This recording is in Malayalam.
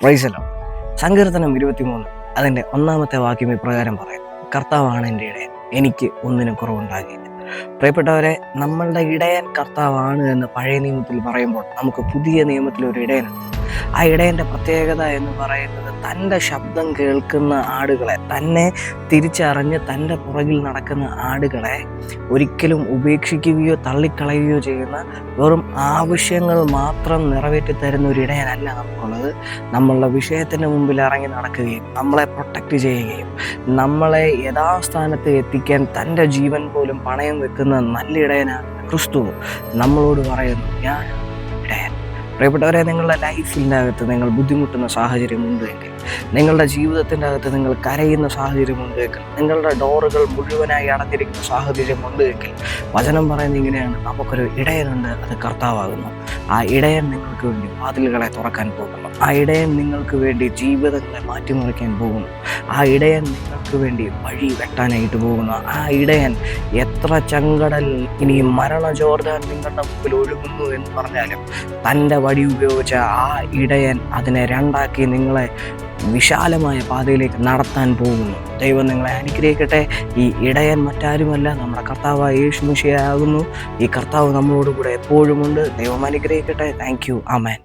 Praise the Lord. സങ്കീർത്തനം 23 അതിൻ്റെ 1-ാമത്തെ വാക്യം ഇപ്രകാരം പറയും: കർത്താവാണ് എൻ്റെ ഇടയൻ, എനിക്ക് ഒന്നിനും കുറവുണ്ടാകില്ല. പ്രിയപ്പെട്ടവരെ, നമ്മളുടെ ഇടയൻ കർത്താവാണ് എന്ന് പഴയ നിയമത്തിൽ പറയുമ്പോൾ നമുക്ക് പുതിയ നിയമത്തിൽ ഒരു ഇടയനുണ്ട്. ആ ഇടയൻ്റെ പ്രത്യേകത എന്ന് പറയുന്നത് തൻ്റെ ശബ്ദം കേൾക്കുന്ന ആടുകളെ, തന്നെ തിരിച്ചറിഞ്ഞ് തൻ്റെ പുറകിൽ നടക്കുന്ന ആടുകളെ ഒരിക്കലും ഉപേക്ഷിക്കുകയോ തള്ളിക്കളയുകയോ ചെയ്യുന്ന, വെറും ആവശ്യങ്ങൾ മാത്രം നിറവേറ്റി തരുന്ന ഒരു ഇടയനല്ല നമുക്കുള്ളത്. നമ്മളുടെ വിഷയത്തിന് മുമ്പിൽ ഇറങ്ങി നടക്കുകയും നമ്മളെ പ്രൊട്ടക്റ്റ് ചെയ്യുകയും നമ്മളെ യഥാസ്ഥാനത്ത് എത്തിക്കാൻ തൻ്റെ ജീവൻ പോലും പണയം വെക്കുന്ന നല്ല ഇടയനാണ് ക്രിസ്തു. നമ്മളോട് പറയുന്നു, ഞാൻ ഇടയൻ. പ്രിയപ്പെട്ടവരെ, നിങ്ങളുടെ ലൈഫിൻ്റെ അകത്ത് നിങ്ങൾ ബുദ്ധിമുട്ടുന്ന സാഹചര്യമുണ്ട് എങ്കിൽ, നിങ്ങളുടെ ജീവിതത്തിൻ്റെ അകത്ത് നിങ്ങൾ കരയുന്ന സാഹചര്യമുണ്ട് എങ്കിൽ, നിങ്ങളുടെ ഡോറുകൾ മുഴുവനായി അടഞ്ഞിരിക്കുന്ന സാഹചര്യമുണ്ട് എങ്കിൽ, വചനം പറയുന്നത് ഇങ്ങനെയാണ്: നമുക്കൊരു ഇടയനുണ്ട്, അത് കർത്താവാകുന്നു. ആ ഇടയൻ നിങ്ങൾക്ക് വേണ്ടി വാതിലുകളെ തുറക്കാൻ പോകുന്നു. ആ ഇടയൻ നിങ്ങൾക്ക് വേണ്ടി ജീവിതങ്ങളെ മാറ്റിമറിക്കാൻ പോകുന്നു. ആ ഇടയൻ നിങ്ങൾക്ക് വേണ്ടി വഴി വെട്ടാനായിട്ട് പോകുന്നു. ആ ഇടയൻ എത്ര ചെങ്കടൽ ഇനിയും മരണ ജോർദാൻ നിങ്ങളുടെ മുമ്പിൽ ഒഴുകുന്നു എന്ന് പറഞ്ഞാലും തൻ്റെ വടി ഉപയോഗിച്ച ആ ഇടയൻ അതിനെ രണ്ടാക്കി നിങ്ങളെ വിശാലമായ പാതയിലേക്ക് നടത്താൻ പോകുന്നു. ദൈവം നിങ്ങളെ അനുഗ്രഹിക്കട്ടെ. ഈ ഇടയൻ മറ്റാരുമല്ല, നമ്മുടെ കർത്താവായ യേശു മിശിഹായാകുന്നു. ഈ കർത്താവ് നമ്മളോട് കൂടെ എപ്പോഴുമുണ്ട്. ദൈവം അനുഗ്രഹിക്കട്ടെ. Thank you. ആമേൻ.